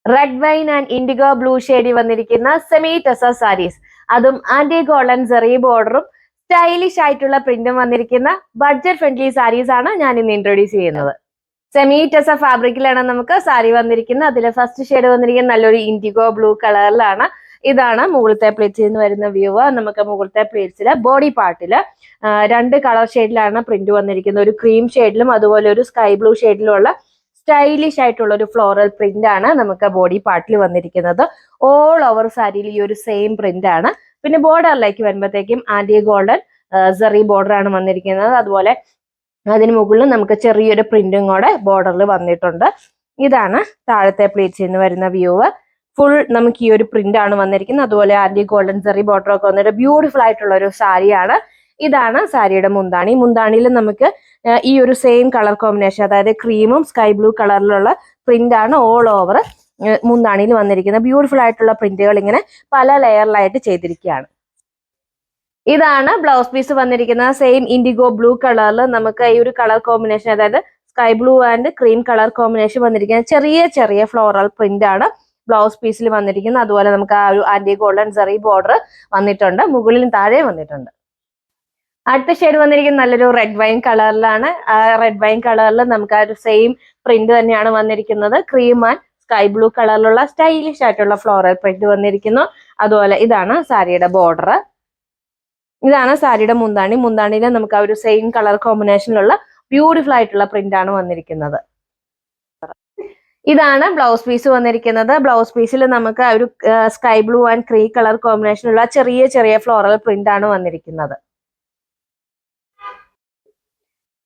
Red wine and IndiGo blue ഷെയ്ഡിൽ വന്നിരിക്കുന്ന semi ടെസ saris, അതും ആന്റി ഗോൾഡൻ സെറി ബോർഡറും സ്റ്റൈലിഷ് ആയിട്ടുള്ള പ്രിന്റും വന്നിരിക്കുന്ന ബഡ്ജറ്റ് ഫ്രണ്ട്ലി സാരീസ് ആണ് ഞാൻ ഇന്ന് ഇൻട്രൊഡ്യൂസ് ചെയ്യുന്നത്. സെമി ടെസ ഫാബ്രിക്കിലാണ് നമുക്ക് സാരി വന്നിരിക്കുന്നത്. അതിലെ ഫസ്റ്റ് ഷെയ്ഡ് വന്നിരിക്കുന്ന നല്ലൊരു ഇൻഡിഗോ ബ്ലൂ കളറിലാണ്. ഇതാണ് മുകളിലത്തെ പ്ലേറ്റ്സിൽ നിന്ന് വരുന്ന വ്യൂ. നമുക്ക് മുകളിലത്തെ പ്ലേറ്റ്സില് ബോഡി പാർട്ടില് രണ്ട് കളർ ഷെയ്ഡിലാണ് പ്രിന്റ് വന്നിരിക്കുന്നത്. ഒരു ക്രീം ഷെയ്ഡിലും അതുപോലെ ഒരു സ്കൈ ബ്ലൂ ഷെയ്ഡിലുള്ള സ്റ്റൈലിഷ് ആയിട്ടുള്ള ഒരു ഫ്ലോറൽ പ്രിന്റ് ആണ് നമുക്ക് ബോഡി പാർട്ടിൽ വന്നിരിക്കുന്നത്. ഓൾ ഓവർ സാരിയിൽ ഈ ഒരു സെയിം പ്രിന്റ് ആണ്. പിന്നെ ബോർഡറിലേക്ക് വരുമ്പോഴത്തേക്കും ആന്റി ഗോൾഡൻ സെറി ബോർഡർ ആണ് വന്നിരിക്കുന്നത്. അതുപോലെ അതിന് മുകളിൽ നമുക്ക് ചെറിയൊരു പ്രിന്റും കൂടെ ബോർഡറിൽ വന്നിട്ടുണ്ട്. ഇതാണ് താഴത്തെ പ്ലേറ്റ്സിൽ നിന്ന് വരുന്ന വ്യൂ. ഫുൾ നമുക്ക് ഈ ഒരു പ്രിന്റ് ആണ് വന്നിരിക്കുന്നത്. അതുപോലെ ആന്റി ഗോൾഡൻ സെറി ബോർഡർ ഒക്കെ വന്നിട്ട് ബ്യൂട്ടിഫുൾ ആയിട്ടുള്ള ഒരു സാരിയാണ്. ഇതാണ് സാരിയുടെ മുന്താണി. മുന്താണിയിൽ നമുക്ക് ഈ ഒരു സെയിം കളർ കോമ്പിനേഷൻ, അതായത് ക്രീമും സ്കൈ ബ്ലൂ കളറിലുള്ള പ്രിന്റ് ആണ് ഓൾ ഓവർ മുന്താണിയിൽ വന്നിരിക്കുന്നത്. ബ്യൂട്ടിഫുൾ ആയിട്ടുള്ള പ്രിന്റുകൾ ഇങ്ങനെ പല ലെയറിലായിട്ട് ചെയ്തിരിക്കുകയാണ്. ഇതാണ് ബ്ലൗസ് പീസ് വന്നിരിക്കുന്നത്. സെയിം ഇൻഡിഗോ ബ്ലൂ കളറിൽ നമുക്ക് ഈ ഒരു കളർ കോമ്പിനേഷൻ, അതായത് sky blue and cream colour combination വന്നിരിക്കുന്നത്. ചെറിയ ചെറിയ ഫ്ലോറൽ പ്രിന്റ് ആണ് ബ്ലൗസ് പീസിൽ വന്നിരിക്കുന്നത്. അതുപോലെ നമുക്ക് ആ ഒരു ആന്റി ഗോൾഡൻ സെറി ബോർഡർ വന്നിട്ടുണ്ട്, മുകളിലും താഴെ വന്നിട്ടുണ്ട്. അടുത്ത ഷെയ്ഡ് വന്നിരിക്കുന്നത് നല്ലൊരു റെഡ് വൈൻ കളറിലാണ്. ആ റെഡ് വൈൻ കളറിൽ നമുക്ക് ആ ഒരു സെയിം പ്രിന്റ് തന്നെയാണ് വന്നിരിക്കുന്നത്. ക്രീം ആൻഡ് സ്കൈ ബ്ലൂ കളറിലുള്ള സ്റ്റൈലിഷ് ആയിട്ടുള്ള ഫ്ലോറൽ പ്രിന്റ് വന്നിരിക്കുന്നു. അതുപോലെ ഇതാണ് സാരിയുടെ ബോർഡർ. ഇതാണ് സാരിയുടെ മുന്താണി. മുന്താണിയിൽ നമുക്ക് ആ ഒരു സെയിം കളർ കോമ്പിനേഷനിലുള്ള ബ്യൂട്ടിഫുൾ ആയിട്ടുള്ള പ്രിന്റ് ആണ് വന്നിരിക്കുന്നത്. ഇതാണ് ബ്ലൗസ് പീസ് വന്നിരിക്കുന്നത്. ബ്ലൗസ് പീസിൽ നമുക്ക് ഒരു sky blue and cream colour കോമ്പിനേഷനുള്ള ചെറിയ ചെറിയ ഫ്ലോറൽ പ്രിന്റ് ആണ് വന്നിരിക്കുന്നത്.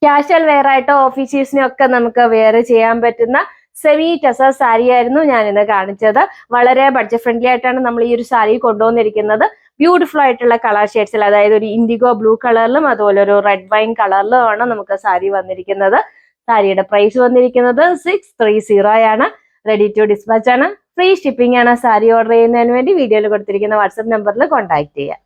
കാഷ്വൽ വെയർ ആയിട്ടോ ഓഫീസീസിനും ഒക്കെ നമുക്ക് വെയർ ചെയ്യാൻ പറ്റുന്ന സെമി ടെസ സാരി ആയിരുന്നു ഞാൻ ഇന്ന് കാണിച്ചത്. വളരെ ബഡ്ജറ്റ് ഫ്രണ്ട്ലി ആയിട്ടാണ് നമ്മൾ ഈ ഒരു സാരി കൊണ്ടുവന്നിരിക്കുന്നത്. ബ്യൂട്ടിഫുൾ ആയിട്ടുള്ള കളർ ഷെയ്ഡ്സിൽ, അതായത് ഒരു ഇൻഡിഗോ ബ്ലൂ കളറിലും അതുപോലെ ഒരു റെഡ് വൈൻ കളറിലും ആണ് നമുക്ക് സാരി വന്നിരിക്കുന്നത്. സാരിയുടെ പ്രൈസ് വന്നിരിക്കുന്നത് 630 ആണ്. റെഡി ടു ഡിസ്പാച്ച് ആണ്. ഫ്രീ ഷിപ്പിംഗ് ആണ്. സാരി ഓർഡർ ചെയ്യുന്നതിന് വേണ്ടി വീഡിയോയിൽ കൊടുത്തിരിക്കുന്ന വാട്സ്ആപ്പ് നമ്പറിൽ കോൺടാക്ട് ചെയ്യുക.